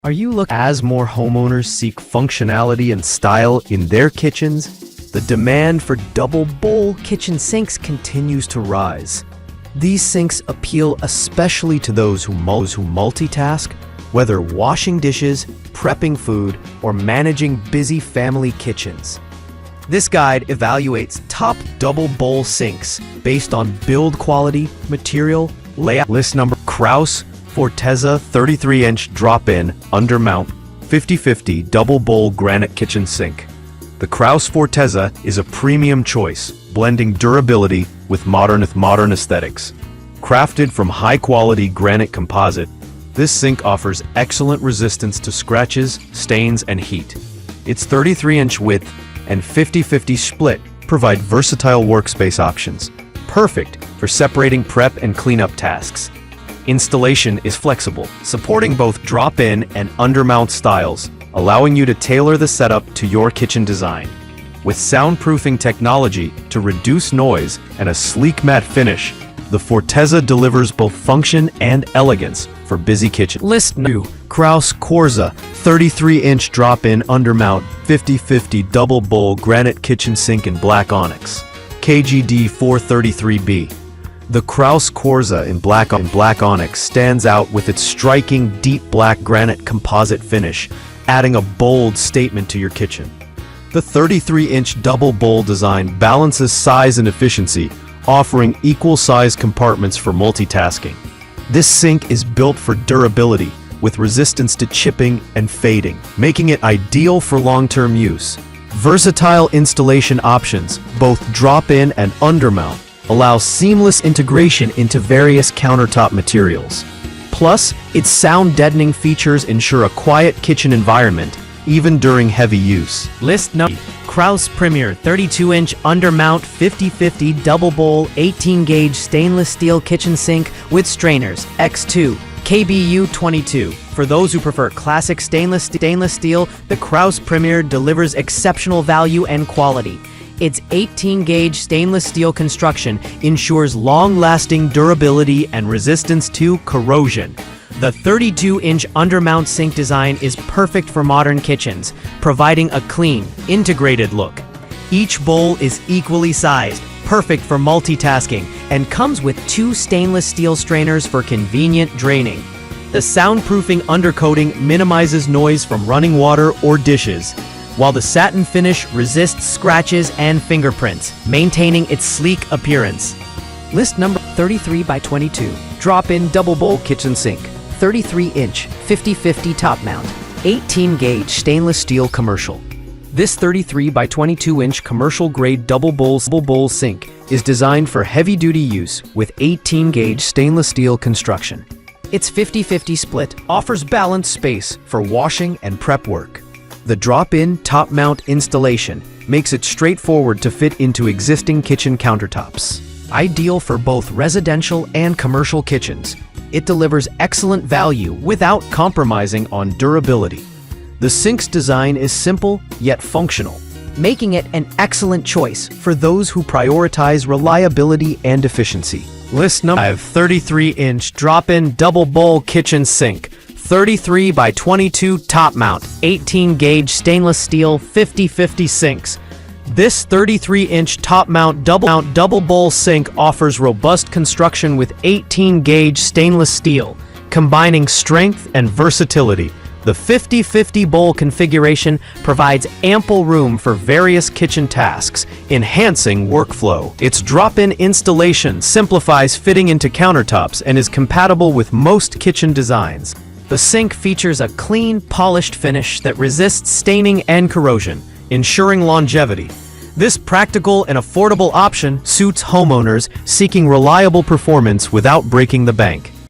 Are you looking as more homeowners seek functionality and style in their kitchens? The demand for double bowl kitchen sinks continues to rise. These sinks appeal especially to those who multitask, whether washing dishes, prepping food, or managing busy family kitchens. This guide evaluates top double bowl sinks based on build quality, material, layout. List number: Kraus Forteza 33-inch drop-in undermount 50/50 double bowl granite kitchen sink. The Kraus Forteza is a premium choice, blending durability with modern aesthetics. Crafted from high-quality granite composite, this sink offers excellent resistance to scratches, stains, and heat. Its 33-inch width and 50/50 split provide versatile workspace options, perfect for separating prep and cleanup tasks. Installation is flexible, supporting both drop-in and undermount styles, allowing you to tailor the setup to your kitchen design. With soundproofing technology to reduce noise and a sleek matte finish, the Forteza delivers both function and elegance for busy kitchens. List 2. Kraus Corza 33-inch drop-in undermount 50/50 double bowl granite kitchen sink in black onyx, KGD 433B. The Kraus Corza in black onyx stands out with its striking deep black granite composite finish, adding a bold statement to your kitchen. The 33-inch double bowl design balances size and efficiency, offering equal-size compartments for multitasking. This sink is built for durability, with resistance to chipping and fading, making it ideal for long-term use. Versatile installation options, both drop-in and undermount, allows seamless integration into various countertop materials. Plus, its sound-deadening features ensure a quiet kitchen environment, even during heavy use. List number: Kraus Premier 32-inch undermount 50/50 double bowl 18-gauge stainless steel kitchen sink with strainers, X2, KBU 22. For those who prefer classic stainless steel, the Kraus Premier delivers exceptional value and quality. Its 18-gauge stainless steel construction ensures long-lasting durability and resistance to corrosion. The 32-inch undermount sink design is perfect for modern kitchens, providing a clean, integrated look. Each bowl is equally sized, perfect for multitasking, and comes with 2 stainless steel strainers for convenient draining. The soundproofing undercoating minimizes noise from running water or dishes, while the satin finish resists scratches and fingerprints, maintaining its sleek appearance. List number: 33 by 22 drop-in double bowl kitchen sink, 33-inch 50/50 top mount, 18-gauge stainless steel commercial. This 33 by 22-inch commercial-grade double bowl sink is designed for heavy-duty use with 18-gauge stainless steel construction. Its 50/50 split offers balanced space for washing and prep work. The drop-in top mount installation makes it straightforward to fit into existing kitchen countertops. Ideal for both residential and commercial kitchens, it delivers excellent value without compromising on durability. The sink's design is simple yet functional, making it an excellent choice for those who prioritize reliability and efficiency. List number 5. 33-inch drop-in double bowl kitchen sink, 33 by 22 top mount, 18-gauge stainless steel 50/50 sinks. This 33-inch top mount double bowl sink offers robust construction with 18-gauge stainless steel, combining strength and versatility. The 50/50 bowl configuration provides ample room for various kitchen tasks, enhancing workflow. Its drop-in installation simplifies fitting into countertops and is compatible with most kitchen designs. The sink features a clean, polished finish that resists staining and corrosion, ensuring longevity. This practical and affordable option suits homeowners seeking reliable performance without breaking the bank.